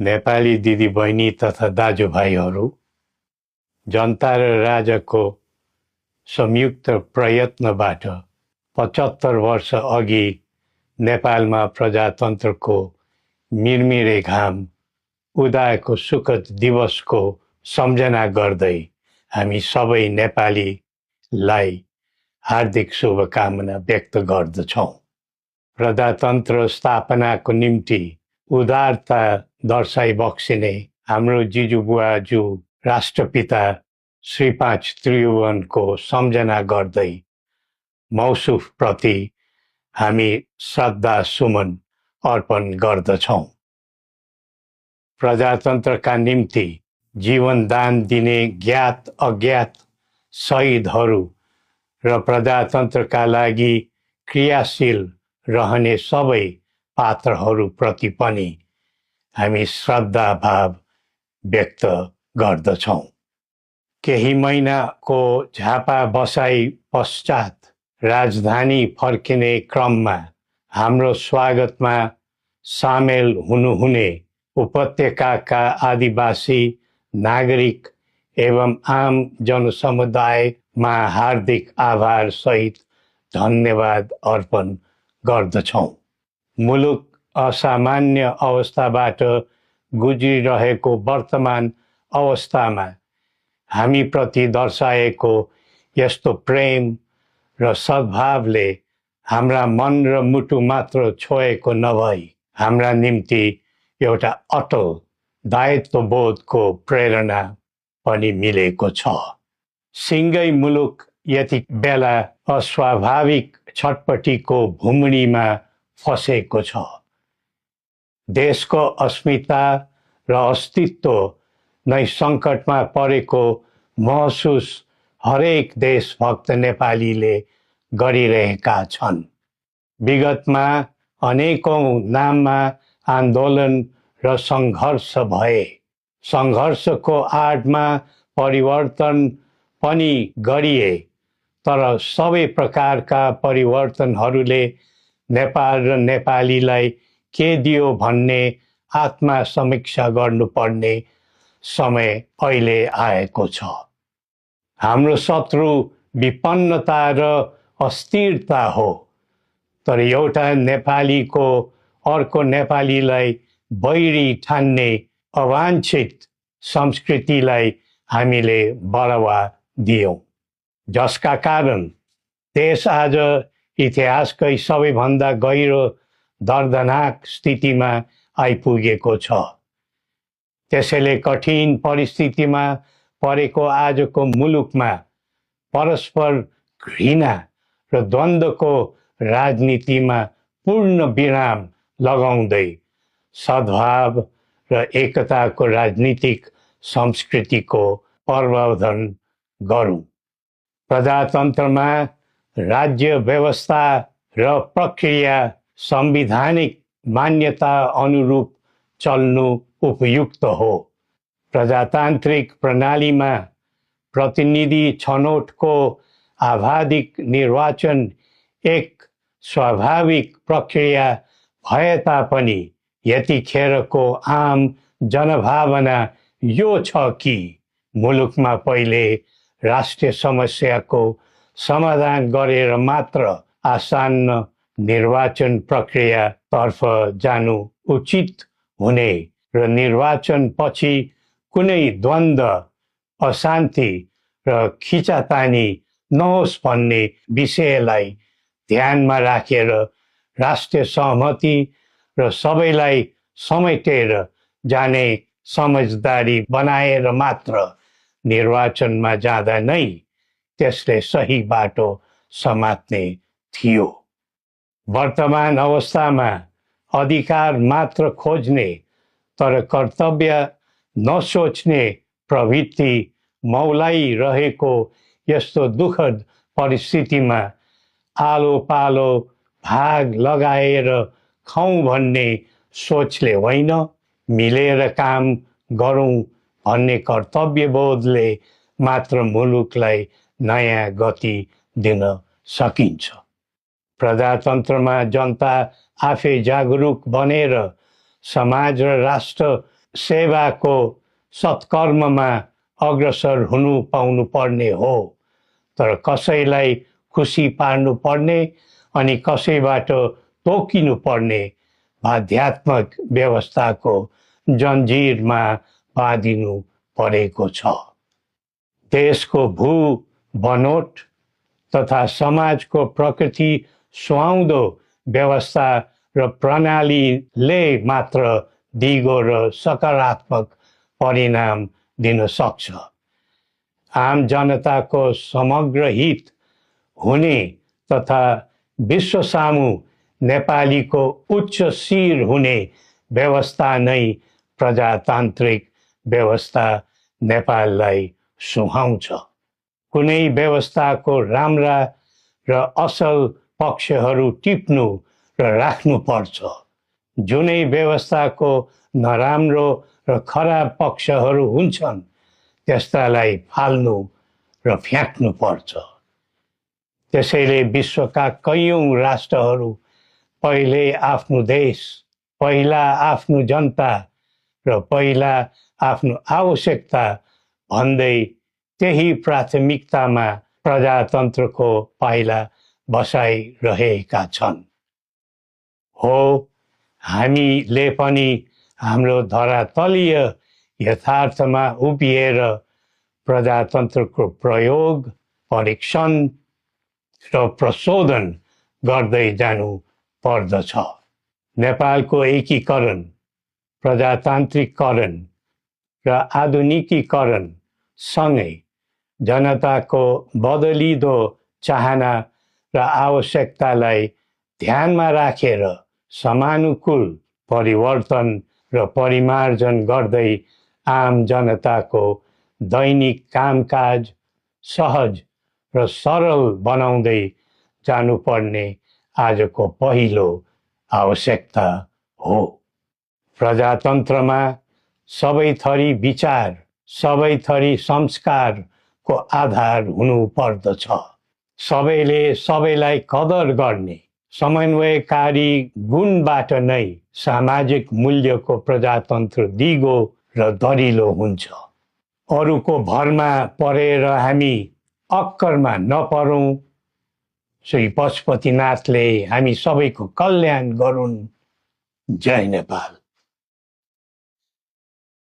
नेपाली दिदीबहिनी तथा दाजुभाइहरू, जनता र राजाको संयुक्त प्रयत्नबाट 75 वर्ष अघि नेपालमा प्रजातन्त्रको मिरमिरे घाम उदाएको सुखद दिवसको सम्झना गर्दै हामी सबै नेपालीलाई हार्दिक शुभकामना व्यक्त गर्दछौँ। प्रजातन्त्र स्थापनाको निम्ति उदारता दर्शाइ बक्सिने हाम्रो जिजुबुवाजू राष्ट्रपिता श्री 5 त्रिभुवनको सम्झना गर्दै मौसुफ प्रति हामी श्रद्धा सुमन अर्पण गर्दछौँ। प्रजातन्त्रका निम्ति जीवनदान दिने ज्ञात अज्ञात शहीदहरू र प्रजातन्त्रका लागि क्रियाशील रहने सबै पात्रहरूप्रति पनि हामी श्रद्धाभाव व्यक्त गर्दछौँ। केही महिनाको झापा बसाई पश्चात राजधानी फर्किने क्रममा हाम्रो स्वागतमा सामेल हुनुहुने उपत्यकाका आदिवासी नागरिक एवं आम जनसमुदायमा हार्दिक आभार सहित धन्यवाद अर्पण गर्दछौँ। मुलुक असामान्य अवस्थाबाट गुज्रिरहेको वर्तमान अवस्थामा हामी प्रति दर्शाएको यस्तो प्रेम र सद्भावले हाम्रा मन र मुटु मात्र छोएको नभई हाम्रा निम्ति एउटा अटल दायित्वबोधको प्रेरणा पनि मिलेको छ। सिङ्गै मुलुक यति बेला अस्वाभाविक छटपटीको भुमरीमा फसेको छ। देशको अस्मिता र अस्तित्व नै सङ्कटमा परेको महसुस हरेक देशभक्त नेपालीले गरिरहेका छन्। विगतमा अनेकौं नाममा आन्दोलन र सङ्घर्ष भए। सङ्घर्षको आडमा परिवर्तन पनि गरिए, तर सबै प्रकारका परिवर्तनहरूले नेपाल र नेपालीलाई के दियो भन्ने आत्मसमीक्षा गर्नुपर्ने समय अहिले आएको छ। हाम्रो शत्रु विपन्नता र अस्थिरता हो, तर एउटा नेपालीको अर्को नेपालीलाई बैरी ठान्ने अवाञ्छित संस्कृतिलाई हामीले बढावा दियौँ, जसका कारण देश आज इतिहासकै सबैभन्दा गहिरो दर्दनाक स्थितिमा आइपुगेको छ। त्यसैले कठिन परिस्थितिमा परेको आजको मुलुकमा परस्पर घृणा र द्वन्द्वको राजनीतिमा पूर्ण विराम लगाउँदै सद्भाव र एकताको राजनीतिक संस्कृतिको प्रवर्धन गरौँ। प्रजातन्त्रमा राज्य व्यवस्था र प्रक्रिया संवैधानिक मान्यता अनुरूप चल्नु उपयुक्त हो। प्रजातान्त्रिक प्रणालीमा प्रतिनिधि छनौटको आवाधिक निर्वाचन एक स्वाभाविक प्रक्रिया भए तापनि यतिखेरको आम जनभावना यो छ कि मुलुकमा पहिले राष्ट्रिय समस्याको समाधान गरेर मात्र आसन्न निर्वाचन प्रक्रियातर्फ जानु उचित हुने र निर्वाचन पछि कुनै द्वन्द्व, अशान्ति र खिचातानी नहोस् भन्ने विषयलाई ध्यानमा राखेर राष्ट्रिय सहमति र सबैलाई समेटेर जाने समझदारी बनाएर मात्र निर्वाचनमा जाँदा नै त्यसले सही बाटो समात्ने थियो। वर्तमान अवस्थामा अधिकार मात्र खोज्ने तर कर्तव्य नसोच्ने प्रवृत्ति मौलाइरहेको यस्तो दुःखद परिस्थितिमा आलो पालो भाग लगाएर खाउँ भन्ने सोचले होइन, मिलेर काम गरौँ भन्ने कर्तव्यबोधले मात्र मुलुकलाई नयाँ गति दिन सकिन्छ। प्रजातन्त्रमा जनता आफै जागरुक बनेर समाज र राष्ट्र सेवाको सत्कर्ममा अग्रसर हुनु पाउनु पर्ने हो, तर कसैलाई खुसी पार्नु पर्ने अनि कसैबाट तोकिनु पर्ने बाध्यात्मक व्यवस्थाको जन्जिरमा बाँधिनु परेको छ। देशको भू बनोट तथा समाजको प्रकृति सुहाउँदो व्यवस्था र प्रणालीले मात्र दिगो र सकारात्मक परिणाम दिन सक्छ। आम जनताको समग्र हित हुने तथा विश्व सामु नेपालीको उच्च शिर हुने व्यवस्था नै प्रजातान्त्रिक व्यवस्था नेपाललाई सुहाउँछ। कुनै व्यवस्थाको राम्रा र असल पक्षहरू टिप्नु र राख्नुपर्छ। जुनै व्यवस्थाको नराम्रो र खराब पक्षहरू हुन्छन् त्यस्तालाई फाल्नु र फ्याँक्नुपर्छ। त्यसैले विश्वका कैयौं राष्ट्रहरू पहिले आफ्नो देश, पहिला आफ्नो जनता र पहिला आफ्नो आवश्यकता भन्दै त्यही प्राथमिकतामा प्रजातन्त्रको पाइला बसाइरहेका छन्। हो, हामीले पनि हाम्रो धरातलीय यथार्थमा उभिएर प्रजातन्त्रको प्रयोग, परीक्षण र प्रशोधन गर्दै जानु पर्दछ। नेपालको एकीकरण, प्रजातान्त्रिकरण र आधुनिकीकरण सँगै जनताको बदलिदो चाहना र आवश्यकतालाई ध्यानमा राखेर समानुकूल परिवर्तन र परिमार्जन गर्दै आम जनताको दैनिक कामकाज सहज र सरल बनाउँदै जानुपर्ने आजको पहिलो आवश्यकता हो। प्रजातन्त्रमा सबै थरी विचार, सबै थरी संस्कारको आधार हुनु पर्दछ। सबैले सबैलाई कदर गर्ने समन्वयकारी गुणबाट नै सामाजिक मूल्यको प्रजातन्त्र दिगो र दरिलो हुन्छ। अरूको भरमा परेर हामी अक्करमा नपरौं। श्री पशुपतिनाथले हामी सबैको कल्याण गरून्। जय नेपाल।